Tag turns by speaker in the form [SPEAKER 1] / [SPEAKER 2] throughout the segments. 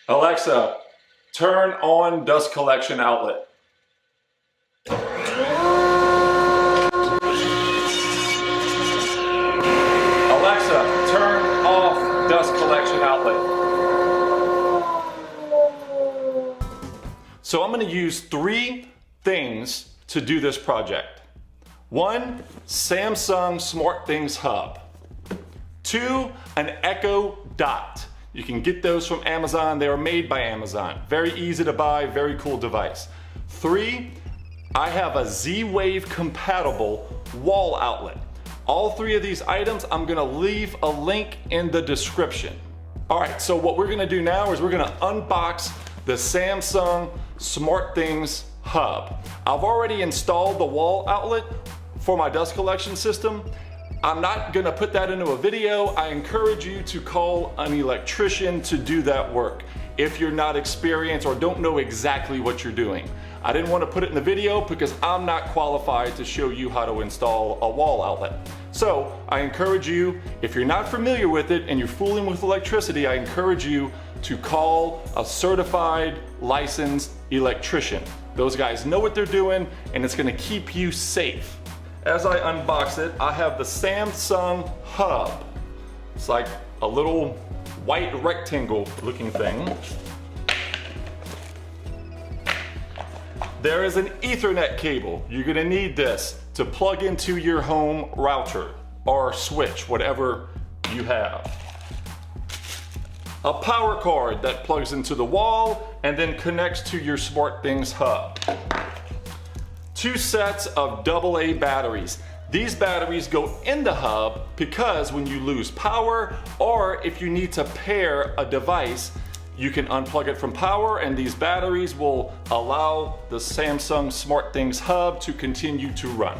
[SPEAKER 1] Alexa, turn on dust collection outlet. Alexa, turn off dust collection outlet. So I'm going to use three things to do this project. One, Samsung SmartThings hub. Two, an Echo Dot. You can get those from Amazon. They are made by Amazon. Very easy to buy, very cool device. Three, I have a Z-Wave compatible wall outlet. All three of these items, I'm gonna leave a link in the description. All right, so what we're gonna do now is we're gonna unbox the Samsung SmartThings hub. I've already installed the wall outlet for my dust collection system. I'm not gonna put that into a video. I encourage you to call an electrician to do that work if you're not experienced or don't know exactly what you're doing. I didn't want to put it in the video because I'm not qualified to show you how to install a wall outlet. So I encourage you, if you're not familiar with it and you're fooling with electricity, I encourage you to call a certified, licensed electrician. Those guys know what they're doing and it's gonna keep you safe. As I unbox it, I have the Samsung hub. It's like a little white rectangle looking thing. There is an Ethernet cable. You're gonna need this to plug into your home router or switch, whatever you have. A power cord that plugs into the wall and then connects to your SmartThings hub. Two sets of AA batteries. These batteries go in the hub because when you lose power or if you need to pair a device, you can unplug it from power and these batteries will allow the Samsung SmartThings hub to continue to run.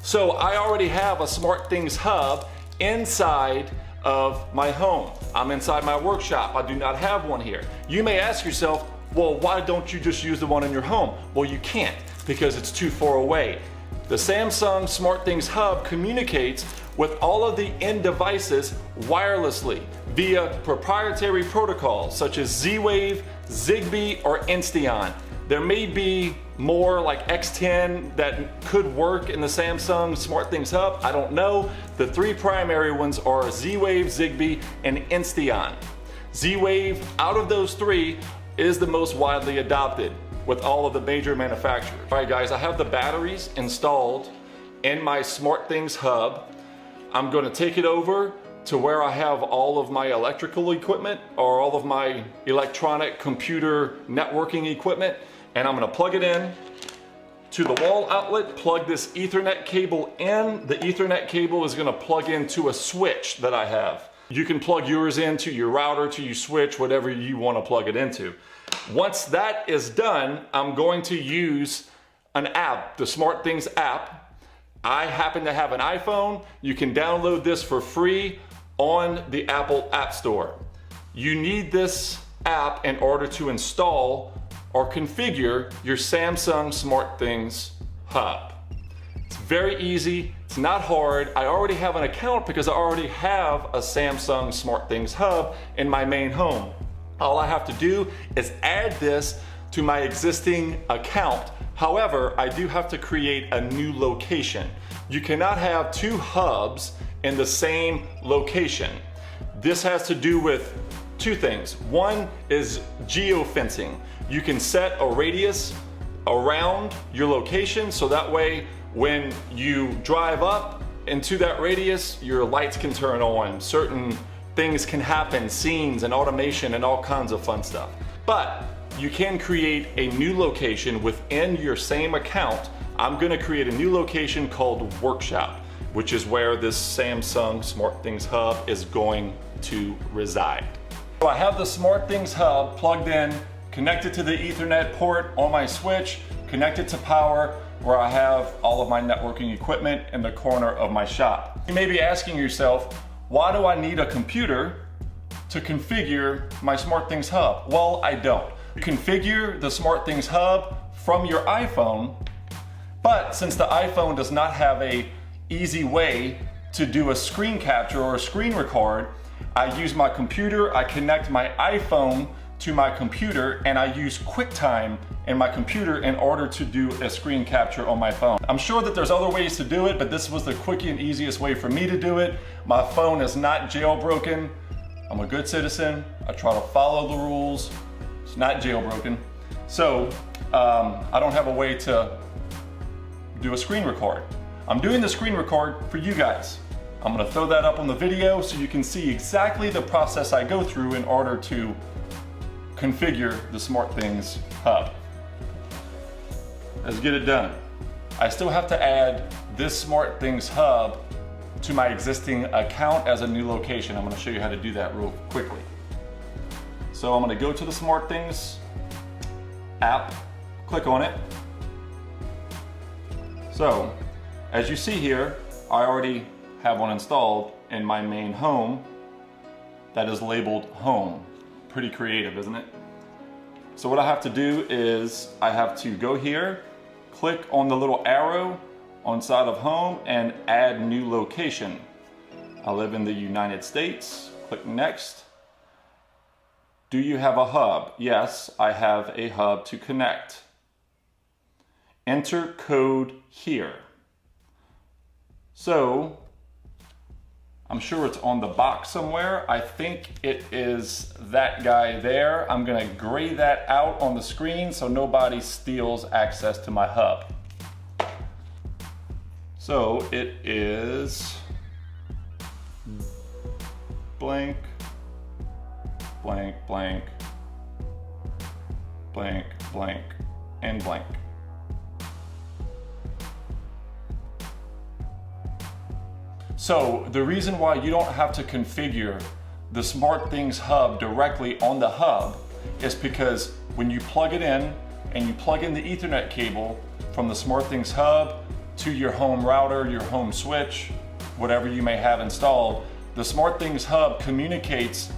[SPEAKER 1] So I already have a SmartThings hub inside of my home. I'm inside my workshop. I do not have one here. You may ask yourself, well, why don't you just use the one in your home? Well, you can't because it's too far away. The Samsung SmartThings hub communicates with all of the end devices wirelessly via proprietary protocols such as Z-Wave, Zigbee, or Insteon. There may be more like X10 that could work in the Samsung SmartThings hub. I don't know. The three primary ones are Z-Wave, Zigbee, and Insteon. Z-Wave, out of those three, is the most widely adopted with all of the major manufacturers. All right guys, I have the batteries installed in my SmartThings hub. I'm going to take it over to where I have all of my electrical equipment or all of my electronic computer networking equipment, and I'm going to plug it in to the wall outlet, plug this Ethernet cable in. The Ethernet cable is going to plug into a switch that I have. You can plug yours into your router, to your switch, whatever you want to plug it into. Once that is done, I'm going to use an app, the SmartThings app. I happen to have an iPhone. You can download this for free on the Apple App Store. You need this app in order to install or configure your Samsung SmartThings hub. It's very easy, it's not hard. I already have an account because I already have a Samsung SmartThings hub in my main home. All I have to do is add this to my existing account. However, I do have to create a new location. You cannot have two hubs in the same location. This has to do with two things. One is geofencing. You can set a radius around your location so that way when you drive up into that radius, your lights can turn on, certain things can happen, scenes and automation and all kinds of fun stuff. But you can create a new location within your same account. I'm gonna create a new location called Workshop, which is where this Samsung SmartThings hub is going to reside. So I have the SmartThings hub plugged in, connected to the Ethernet port on my switch, connected to power, where I have all of my networking equipment in the corner of my shop. You may be asking yourself, why do I need a computer to configure my SmartThings hub? Well, I don't. You configure the SmartThings hub from your iPhone, but since the iPhone does not have a easy way to do a screen capture or a screen record, I use my computer, I connect my iPhone to my computer, and I use QuickTime in my computer in order to do a screen capture on my phone. I'm sure that there's other ways to do it, but this was the quick and easiest way for me to do it. My phone is not jailbroken. I'm a good citizen. I try to follow the rules. It's not jailbroken. So I don't have a way to do a screen record. I'm doing the screen record for you guys. I'm gonna throw that up on the video so you can see exactly the process I go through in order to configure the SmartThings hub. Let's get it done. I still have to add this SmartThings hub to my existing account as a new location. I'm gonna show you how to do that real quickly. So I'm gonna go to the SmartThings app, click on it. So, as you see here, I already have one installed in my main home that is labeled home. Pretty creative, isn't it? So what I have to do is I have to go here, click on the little arrow on side of home and add new location. I live in the United States, click next. Do you have a hub? Yes, I have a hub to connect. Enter code here. So, I'm sure it's on the box somewhere. I think it is that guy there. I'm gonna gray that out on the screen so nobody steals access to my hub. So it is blank, blank, blank, blank, blank, and blank. So the reason why you don't have to configure the SmartThings hub directly on the hub is because when you plug it in and you plug in the Ethernet cable from the SmartThings hub to your home router, your home switch, whatever you may have installed, the SmartThings hub communicates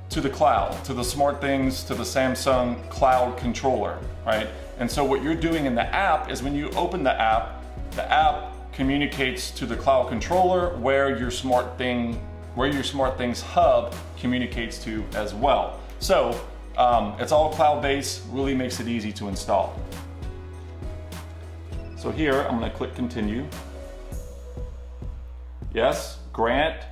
[SPEAKER 1] to the cloud, to the SmartThings, to the Samsung cloud controller, right? And so what you're doing in the app is when you open the app communicates to the cloud controller where your SmartThings hub communicates to as well. So it's all cloud-based, really makes it easy to install. So here I'm going to click continue. Yes, grant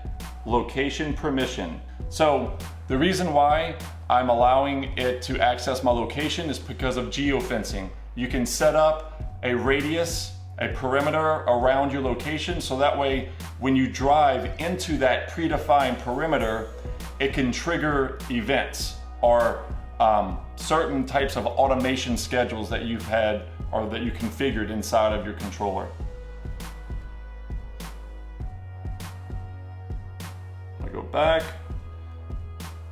[SPEAKER 1] location permission. So the reason why I'm allowing it to access my location is because of geofencing. You can set up a radius, a perimeter around your location, so that way when you drive into that predefined perimeter, it can trigger events or certain types of automation schedules that you've had or that you configured inside of your controller. I go back.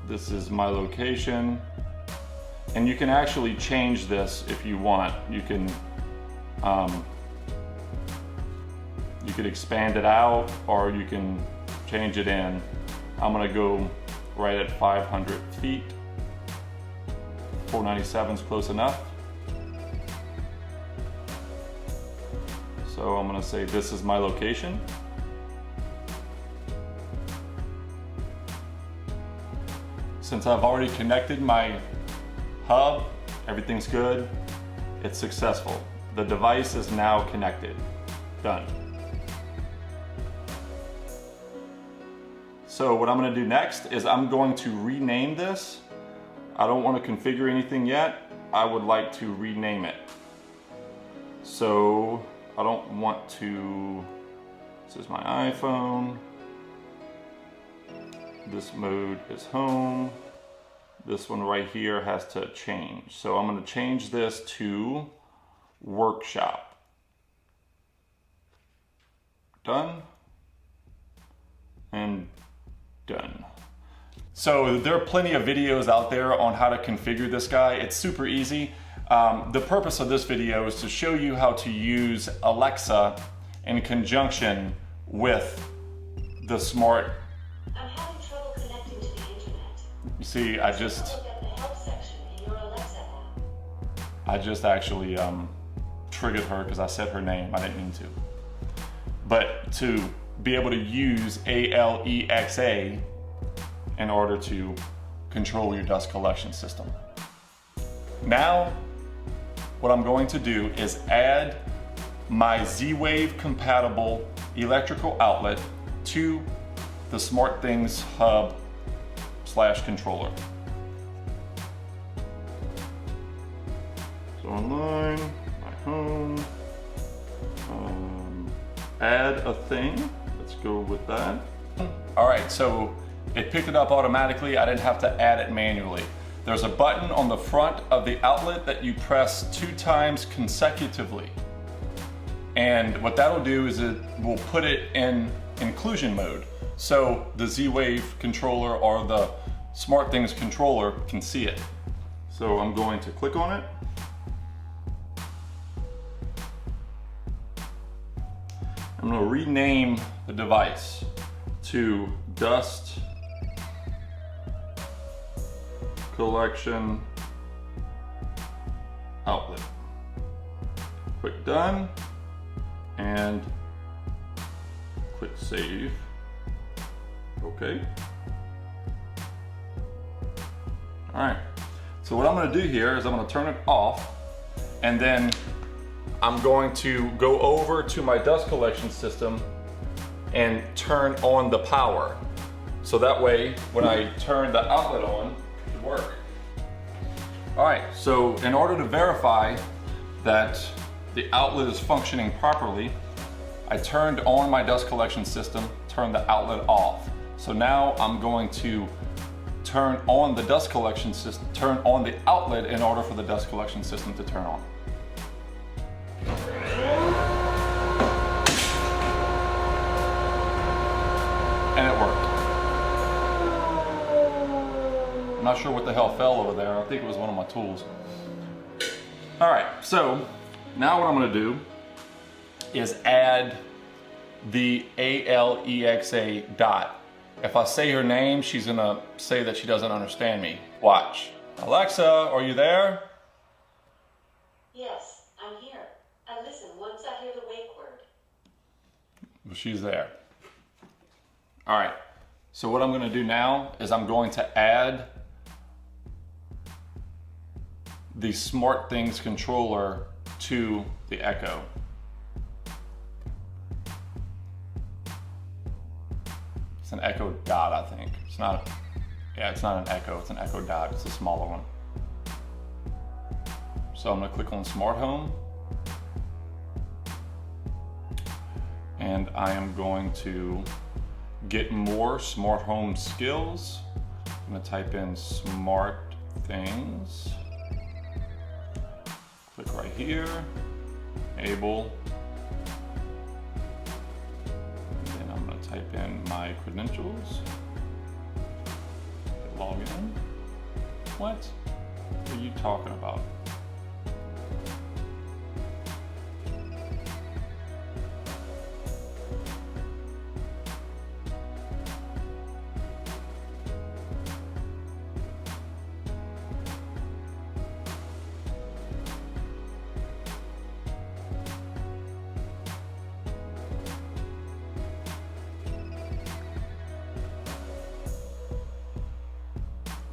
[SPEAKER 1] This is my location, and you can actually change this if you want. You could expand it out, or you can change it in. I'm gonna go right at 500 feet. 497 is close enough. So I'm gonna say this is my location. Since I've already connected my hub, everything's good. It's successful. The device is now connected. Done. So what I'm going to do next is I'm going to rename this. I don't want to configure anything yet. I would like to rename it. So I don't want to, this is my iPhone. This mode is home. This one right here has to change. So I'm going to change this to workshop. Done. And done. So there are plenty of videos out there on how to configure this guy. It's super easy. The purpose of this video is to show you how to use Alexa in conjunction with the smart.
[SPEAKER 2] I'm having trouble connecting to the internet.
[SPEAKER 1] You see, I just
[SPEAKER 2] Look at the help section in your Alexa app.
[SPEAKER 1] I just actually triggered her because I said her name. I didn't mean to. But to be able to use Alexa in order to control your dust collection system. Now, what I'm going to do is add my Z-Wave compatible electrical outlet to the SmartThings hub / controller. So online, my home, add a thing. Let's go with that. All right, so it picked it up automatically. I didn't have to add it manually. There's a button on the front of the outlet that you press 2 times consecutively. And what that'll do is it will put it in inclusion mode. So the Z-Wave controller or the SmartThings controller can see it. So I'm going to click on it. I'm going to rename the device to Dust Collection Outlet. Click done and click save. Okay. All right. So what I'm going to do here is I'm going to turn it off, and then I'm going to go over to my dust collection system and turn on the power. So that way, when I turn the outlet on, it should work. All right, so in order to verify that the outlet is functioning properly, I turned on my dust collection system, turned the outlet off. So now I'm going to turn on the dust collection system, turn on the outlet in order for the dust collection system to turn on. And it worked. I'm not sure what the hell fell over there. I think it was one of my tools. All right, so now what I'm gonna do is add the Alexa dot. If I say her name, she's gonna say that she doesn't understand me. Watch. Alexa, are you there?
[SPEAKER 2] Yes, I'm here. I listen once I hear the wake word.
[SPEAKER 1] Well, she's there. All right, so what I'm gonna do now is I'm going to add the SmartThings controller to the Echo. It's an Echo Dot, I think. It's not an Echo, it's an Echo Dot, it's a smaller one. So I'm gonna click on Smart Home, and I am going to get more smart home skills. I'm gonna type in SmartThings. Click right here, enable. And then I'm gonna type in my credentials. Log in. What are you talking about?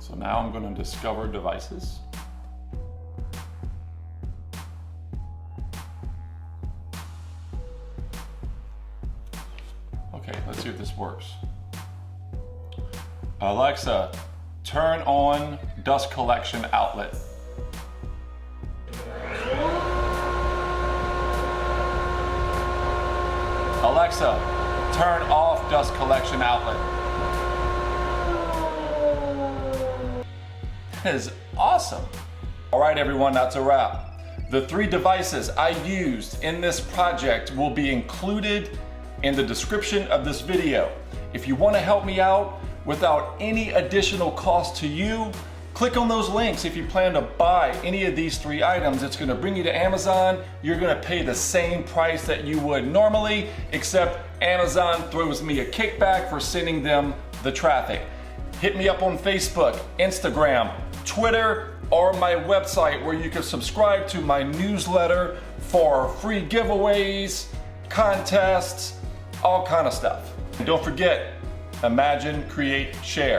[SPEAKER 1] So now I'm going to discover devices. Okay, let's see if this works. Alexa, turn on dust collection outlet. Alexa, turn off dust collection outlet. That is awesome. All right, everyone, that's a wrap. The 3 devices I used in this project will be included in the description of this video. If you want to help me out without any additional cost to you, click on those links. If you plan to buy any of these 3 items, it's going to bring you to Amazon. You're going to pay the same price that you would normally, except Amazon throws me a kickback for sending them the traffic. Hit me up on Facebook, Instagram, Twitter, or my website where you can subscribe to my newsletter for free giveaways, contests, all kind of stuff. And don't forget, imagine, create, share.